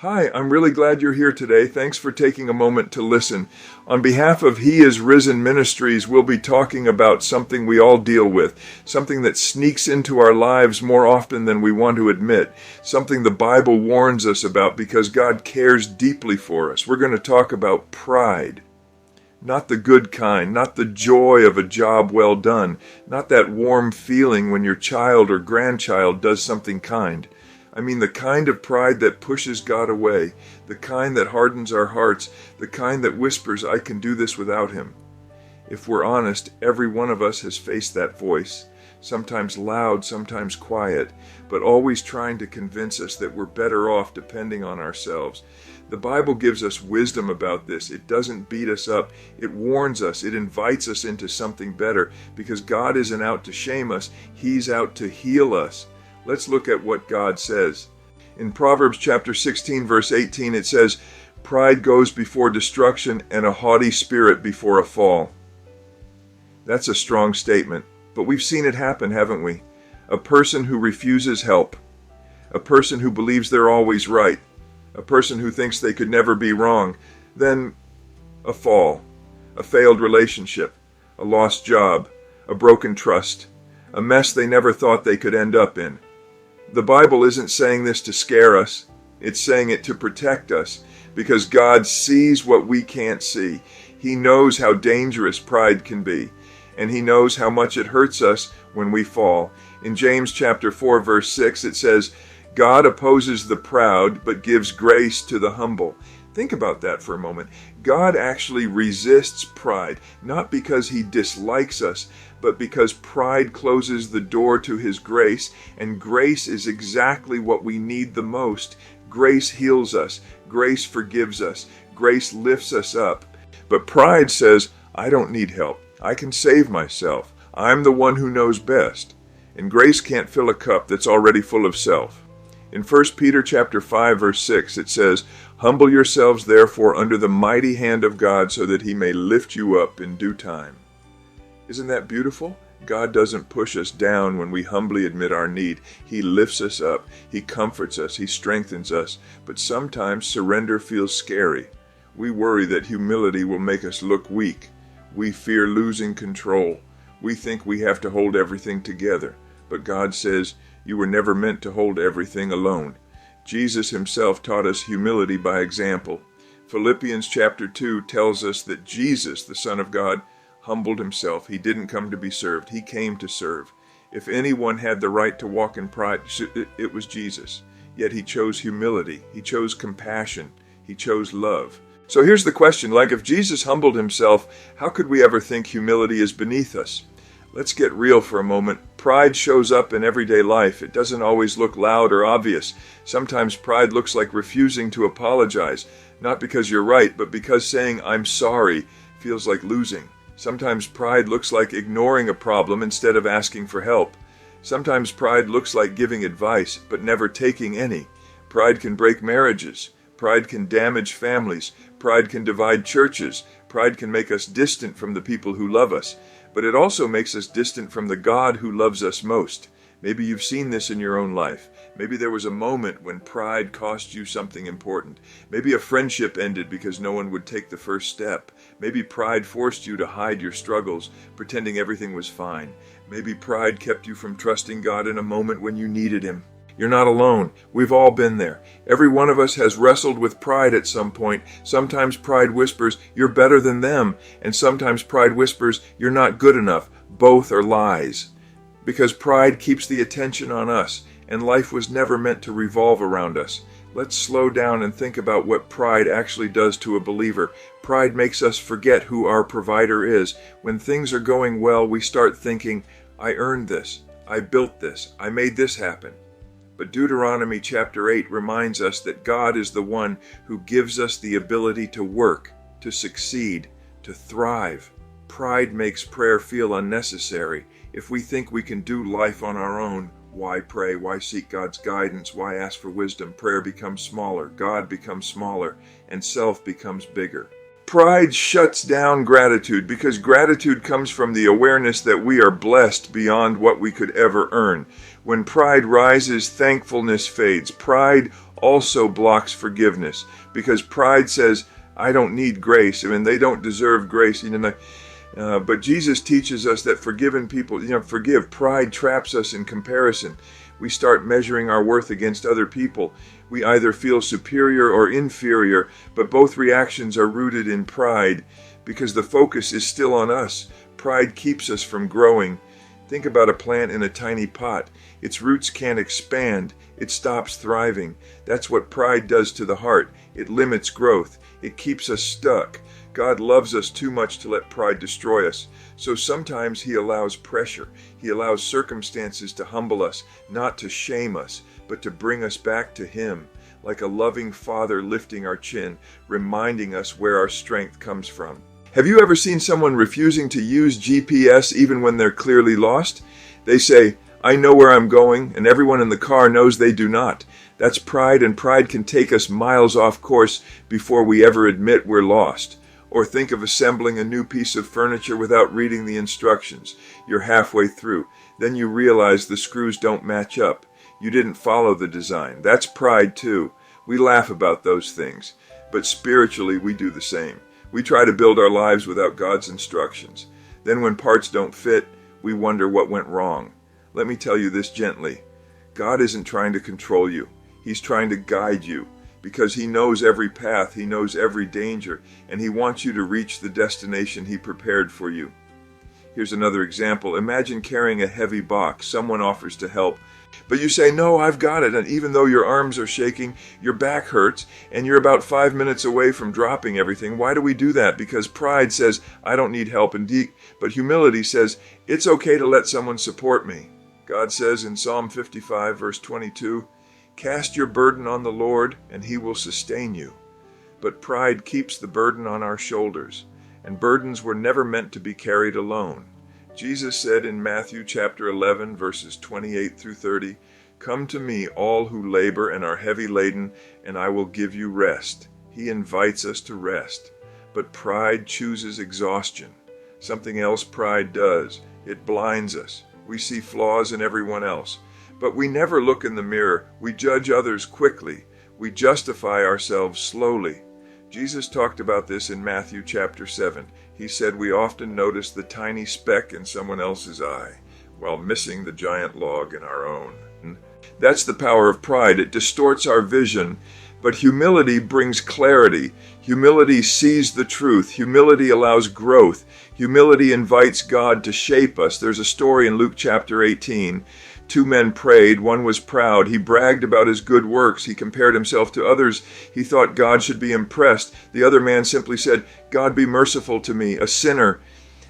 Hi, I'm really glad you're here today. Thanks for taking a moment to listen. On behalf of He is Risen Ministries, we'll be talking about something we all deal with, something that sneaks into our lives more often than we want to admit, something the Bible warns us about because God cares deeply for us. We're going to talk about pride. Not the good kind, not the joy of a job well done, not that warm feeling when your child or grandchild does something kind. I mean the kind of pride that pushes God away, the kind that hardens our hearts, the kind that whispers, I can do this without Him. If we're honest, every one of us has faced that voice, sometimes loud, sometimes quiet, but always trying to convince us that we're better off depending on ourselves. The Bible gives us wisdom about this. It doesn't beat us up. It warns us. It invites us into something better because God isn't out to shame us. He's out to heal us. Let's look at what God says. In Proverbs chapter 16, verse 18, it says, "Pride goes before destruction and a haughty spirit before a fall." That's a strong statement, but we've seen it happen, haven't we? A person who refuses help, a person who believes they're always right, a person who thinks they could never be wrong, then a fall, a failed relationship, a lost job, a broken trust, a mess they never thought they could end up in. The Bible isn't saying this to scare us. It's saying it to protect us because God sees what we can't see. He knows how dangerous pride can be, and He knows how much it hurts us when we fall. In James chapter 4, verse 6, it says, God opposes the proud, but gives grace to the humble. Think about that for a moment. God actually resists pride, not because He dislikes us, but because pride closes the door to His grace, and grace is exactly what we need the most. Grace heals us. Grace forgives us. Grace lifts us up. But pride says, I don't need help. I can save myself. I'm the one who knows best. And grace can't fill a cup that's already full of self. In 1 Peter chapter 5, verse 6, it says, Humble yourselves therefore under the mighty hand of God so that He may lift you up in due time. Isn't that beautiful? God doesn't push us down when we humbly admit our need. He lifts us up. He comforts us. He strengthens us. But sometimes surrender feels scary. We worry that humility will make us look weak. We fear losing control. We think we have to hold everything together. But God says, you were never meant to hold everything alone. Jesus Himself taught us humility by example. Philippians chapter 2 tells us that Jesus, the Son of God, humbled Himself. He didn't come to be served. He came to serve. If anyone had the right to walk in pride, it was Jesus. Yet He chose humility. He chose compassion. He chose love. So here's the question, like if Jesus humbled Himself, how could we ever think humility is beneath us? Let's get real for a moment. Pride shows up in everyday life. It doesn't always look loud or obvious. Sometimes pride looks like refusing to apologize, not because you're right, but because saying I'm sorry feels like losing. Sometimes pride looks like ignoring a problem instead of asking for help. Sometimes pride looks like giving advice, but never taking any. Pride can break marriages. Pride can damage families. Pride can divide churches. Pride can make us distant from the people who love us. But it also makes us distant from the God who loves us most. Maybe you've seen this in your own life. Maybe there was a moment when pride cost you something important. Maybe a friendship ended because no one would take the first step. Maybe pride forced you to hide your struggles, pretending everything was fine. Maybe pride kept you from trusting God in a moment when you needed Him. You're not alone. We've all been there. Every one of us has wrestled with pride at some point. Sometimes pride whispers, you're better than them. And sometimes pride whispers, you're not good enough. Both are lies. Because pride keeps the attention on us, and life was never meant to revolve around us. Let's slow down and think about what pride actually does to a believer. Pride makes us forget who our provider is. When things are going well, we start thinking, I earned this. I built this. I made this happen. But Deuteronomy chapter 8 reminds us that God is the one who gives us the ability to work, to succeed, to thrive. Pride makes prayer feel unnecessary. If we think we can do life on our own, why pray? Why seek God's guidance? Why ask for wisdom? Prayer becomes smaller, God becomes smaller, and self becomes bigger. Pride shuts down gratitude because gratitude comes from the awareness that we are blessed beyond what we could ever earn. When pride rises, thankfulness fades. Pride also blocks forgiveness because pride says, I don't need grace. I mean, they don't deserve grace. But Jesus teaches us that forgiven people, forgive. Pride traps us in comparison. We start measuring our worth against other people. We either feel superior or inferior, but both reactions are rooted in pride because the focus is still on us. Pride keeps us from growing. Think about a plant in a tiny pot. Its roots can't expand. It stops thriving. That's what pride does to the heart. It limits growth. It keeps us stuck. God loves us too much to let pride destroy us. So sometimes He allows pressure. He allows circumstances to humble us, not to shame us, but to bring us back to Him, like a loving father lifting our chin, reminding us where our strength comes from. Have you ever seen someone refusing to use GPS even when they're clearly lost? They say, I know where I'm going, and everyone in the car knows they do not. That's pride, and pride can take us miles off course before we ever admit we're lost. Or think of assembling a new piece of furniture without reading the instructions. You're halfway through. Then you realize the screws don't match up. You didn't follow the design. That's pride too. We laugh about those things. But spiritually, we do the same. We try to build our lives without God's instructions. Then when parts don't fit, we wonder what went wrong. Let me tell you this gently. God isn't trying to control you. He's trying to guide you. Because He knows every path, He knows every danger, and He wants you to reach the destination He prepared for you. Here's another example. Imagine carrying a heavy box. Someone offers to help, but you say, no, I've got it. And even though your arms are shaking, your back hurts, and you're about 5 minutes away from dropping everything. Why do we do that? Because pride says, I don't need help. But humility says, it's okay to let someone support me. God says in Psalm 55, verse 22, cast your burden on the Lord, and He will sustain you. But pride keeps the burden on our shoulders, and burdens were never meant to be carried alone. Jesus said in Matthew chapter 11, verses 28 through 30, come to me, all who labor and are heavy laden, and I will give you rest. He invites us to rest. But pride chooses exhaustion. Something else pride does. It blinds us. We see flaws in everyone else. But we never look in the mirror. We judge others quickly. We justify ourselves slowly. Jesus talked about this in Matthew chapter 7. He said we often notice the tiny speck in someone else's eye while missing the giant log in our own. That's the power of pride. It distorts our vision, but humility brings clarity. Humility sees the truth. Humility allows growth. Humility invites God to shape us. There's a story in Luke chapter 18. 2 men prayed. One was proud. He bragged about his good works. He compared himself to others. He thought God should be impressed. The other man simply said, God be merciful to me, a sinner.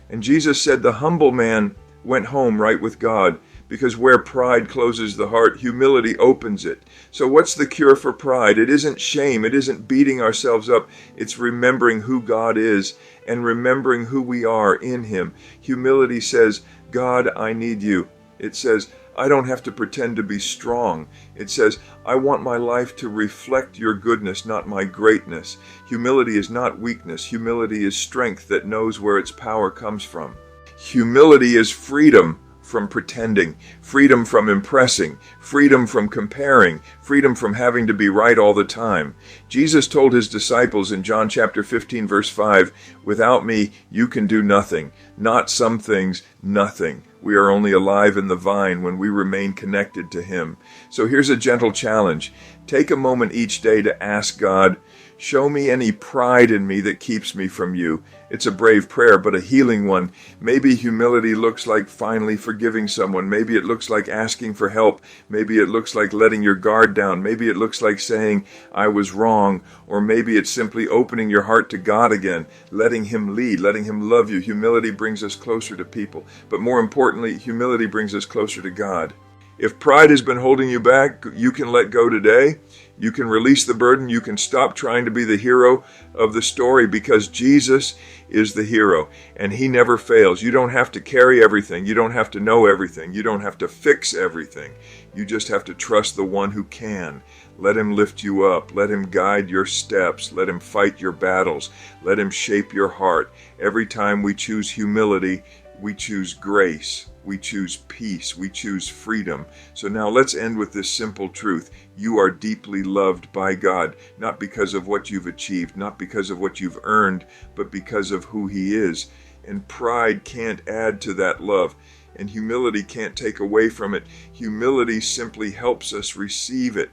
And Jesus said the humble man went home right with God, because where pride closes the heart, humility opens it. So what's the cure for pride? It isn't shame. It isn't beating ourselves up. It's remembering who God is and remembering who we are in Him. Humility says, God, I need you. It says, I don't have to pretend to be strong. It says, I want my life to reflect your goodness, not my greatness. Humility is not weakness. Humility is strength that knows where its power comes from. Humility is freedom from pretending, freedom from impressing, freedom from comparing, freedom from having to be right all the time. Jesus told His disciples in John chapter 15, verse 5, without me, you can do nothing. Not some things, nothing. We are only alive in the vine when we remain connected to Him. So here's a gentle challenge. Take a moment each day to ask God, show me any pride in me that keeps me from you. It's a brave prayer, but a healing one. Maybe humility looks like finally forgiving someone. Maybe it looks like asking for help. Maybe it looks like letting your guard down. Maybe it looks like saying, I was wrong. Or maybe it's simply opening your heart to God again, letting Him lead, letting Him love you. Humility brings us closer to people. But more importantly, humility brings us closer to God. If pride has been holding you back, you can let go today. You can release the burden. You can stop trying to be the hero of the story, because Jesus is the hero and he never fails. You don't have to carry everything. You don't have to know everything. You don't have to fix everything. You just have to trust the one who can. Let him lift you up. Let him guide your steps. Let him fight your battles. Let him shape your heart. Every time we choose humility, we choose grace. We choose peace. We choose freedom. So now let's end with this simple truth. You are deeply loved by God, not because of what you've achieved, not because of what you've earned, but because of who he is. And pride can't add to that love, and humility can't take away from it. Humility simply helps us receive it.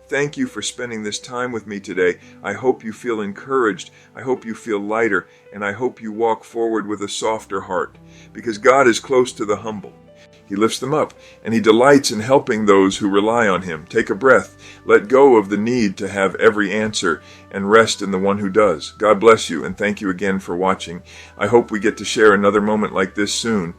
Thank you for spending this time with me today. I hope you feel encouraged. I hope you feel lighter, and I hope you walk forward with a softer heart, because God is close to the humble. He lifts them up, and he delights in helping those who rely on him. Take a breath. Let go of the need to have every answer, and rest in the one who does. God bless you, and thank you again for watching. I hope we get to share another moment like this soon.